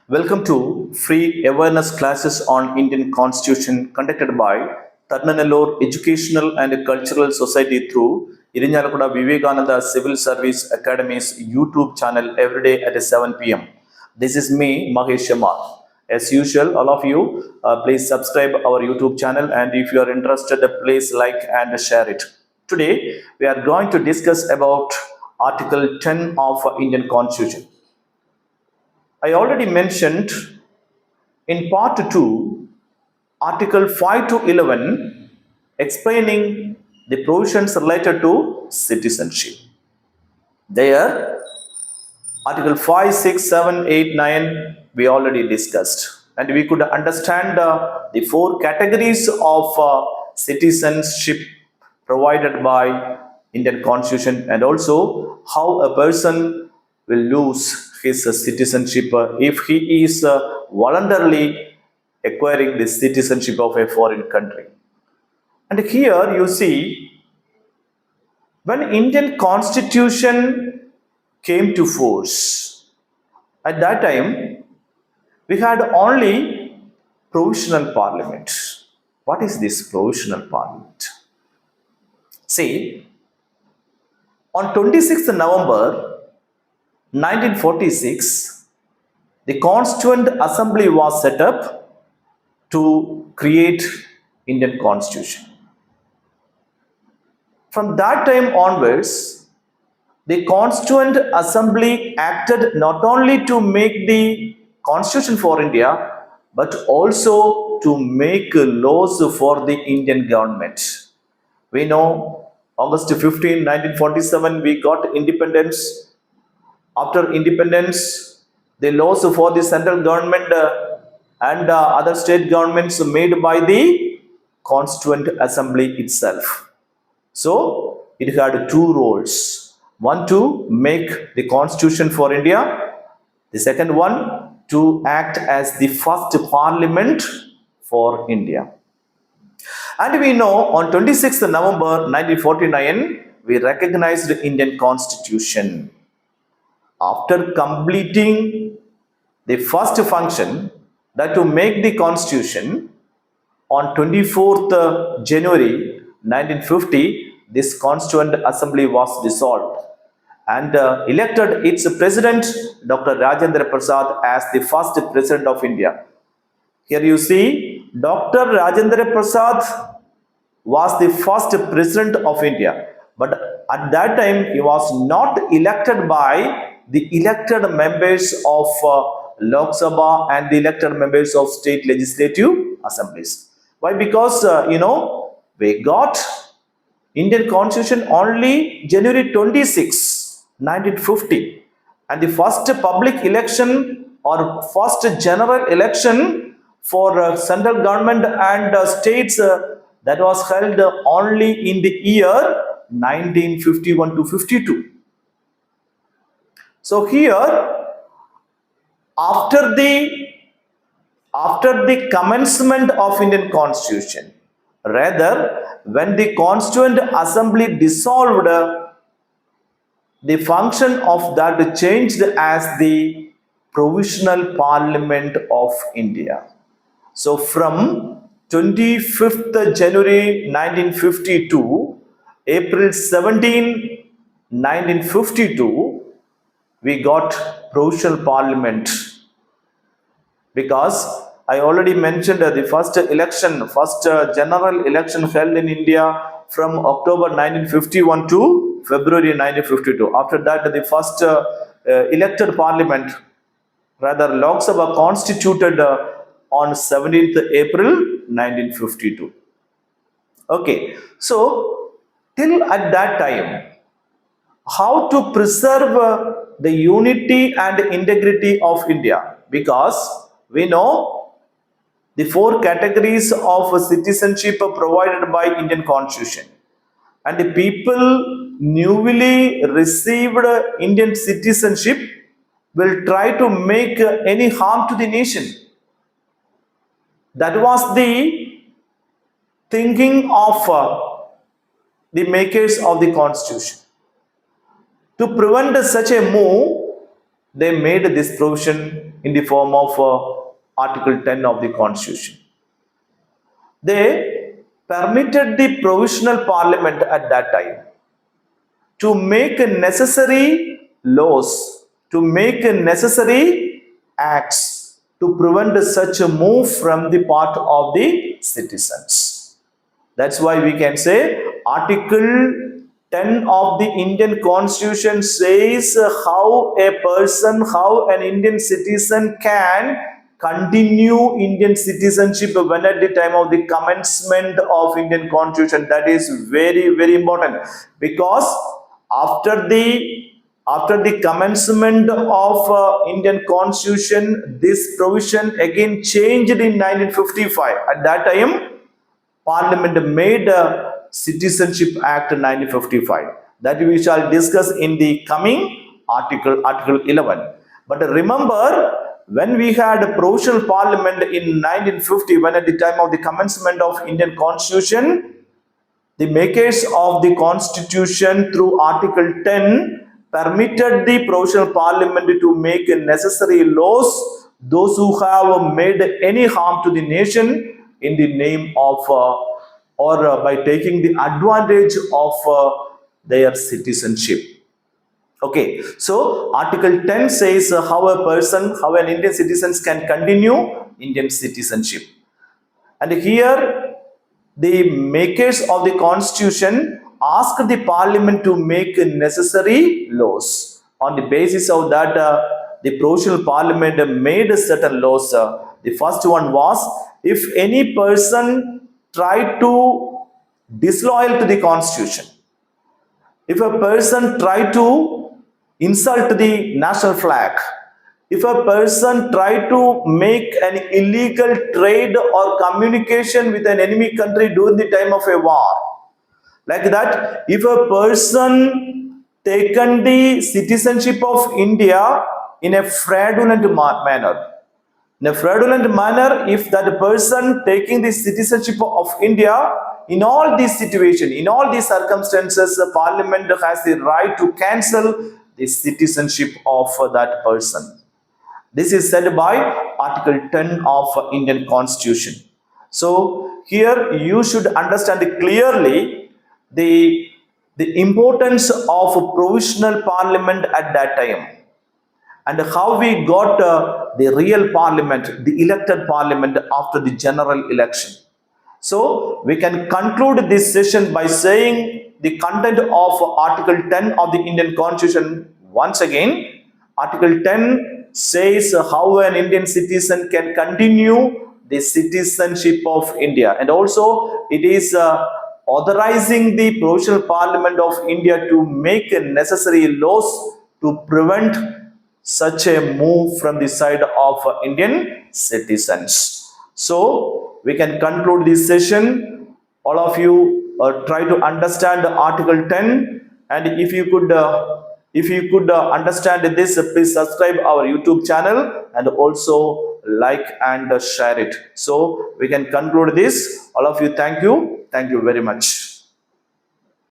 Welcome to free awareness classes on Indian Constitution conducted by Tharananellur Educational and Cultural Society through Irinjalakuda Vivekananda Civil Service Academy's YouTube channel every day at 7 p.m. This is me, Mahesh Sharma. As usual, all of you, please subscribe our YouTube channel, and if you are interested, please like and share it. Today, we are going to discuss about Article 10 of Indian Constitution. I already mentioned in part 2, Article 5 to 11, explaining the provisions related to citizenship. There, Article 5, 6, 7, 8, 9, we already discussed. And we could understand the four categories of citizenship provided by Indian Constitution, and also how a person will lose his citizenship if he is voluntarily acquiring the citizenship of a foreign country. And here you see, when Indian Constitution came to force, at that time we had only provisional parliament. What is this provisional parliament? See, on 26th November 1946, the Constituent Assembly was set up to create Indian Constitution. From that time onwards, the Constituent Assembly acted not only to make the Constitution for India, but also to make laws for the Indian government. We know August 15, 1947, we got independence. After independence, the laws for the central government and other state governments made by the Constituent Assembly itself. So, it had two roles. One, to make the Constitution for India. The second one, to act as the first parliament for India. And we know on 26th November 1949, we recognized the Indian Constitution. After completing the first function, that to make the Constitution, on 24th January 1950, this Constituent Assembly was dissolved and elected its President, Dr. Rajendra Prasad, as the first President of India. Here you see, Dr. Rajendra Prasad was the first President of India. But at that time, he was not elected by the elected members of Lok Sabha and the elected members of state legislative assemblies. Why? Because, we got Indian Constitution only January 26, 1950. And the first public election or first general election for central government and states that was held only in the year 1951 to 52. So here, after the commencement of Indian Constitution, rather when the Constituent Assembly dissolved, the function of that changed as the Provisional Parliament of India. So from 25th January 1950 to April 17, 1952, we got Provisional Parliament, because I already mentioned the first general election held in India from October 1951 to February 1952. After that, the first elected parliament, rather Lok Sabha, constituted on 17th April 1952. Okay, so till at that time, how to preserve the unity and integrity of India? Because we know the four categories of citizenship provided by Indian Constitution, and the people newly received Indian citizenship will try to make any harm to the nation. That was the thinking of the makers of the Constitution. To prevent such a move, they made this provision in the form of Article 10 of the Constitution. They permitted the provisional parliament at that time to make necessary laws, to make necessary acts to prevent such a move from the part of the citizens. That's why we can say Article 10 of the Indian Constitution says how a person, how an Indian citizen can continue Indian citizenship when at the time of the commencement of Indian Constitution. That is very, very important, because after the commencement of Indian Constitution, this provision again changed in 1955. At that time, Parliament made Citizenship Act 1955. That we shall discuss in the coming article 11. But remember, when we had a provisional parliament in 1950, when at the time of the commencement of Indian Constitution, the makers of the Constitution through Article 10 permitted the provisional parliament to make necessary laws, those who have made any harm to the nation in the name of by taking the advantage of their citizenship. Okay, so Article 10 says how an Indian citizen can continue Indian citizenship. And here the makers of the Constitution asked the Parliament to make necessary laws. On the basis of that, the provisional Parliament made certain laws. The first one was, if any person tried to disloyal to the Constitution, if a person tried to insult the national flag, if a person tried to make an illegal trade or communication with an enemy country during the time of a war, like that, if a person taken the citizenship of India in a fraudulent manner, if that person taking the citizenship of India, in all these situations, in all these circumstances, the Parliament has the right to cancel the citizenship of that person. This is said by Article 10 of Indian Constitution. So here you should understand clearly the importance of a provisional parliament at that time, and how we got the real parliament, the elected parliament after the general election. So we can conclude this session by saying the content of Article 10 of the Indian Constitution once again. Article 10 says how an Indian citizen can continue the citizenship of India, and also it is authorizing the provisional parliament of India to make necessary laws to prevent such a move from the side of Indian citizens. So we can conclude this session. All of you try to understand Article 10, and if you could understand this, please subscribe our YouTube channel and also like and share it. So we can conclude this. All of you, thank you very much.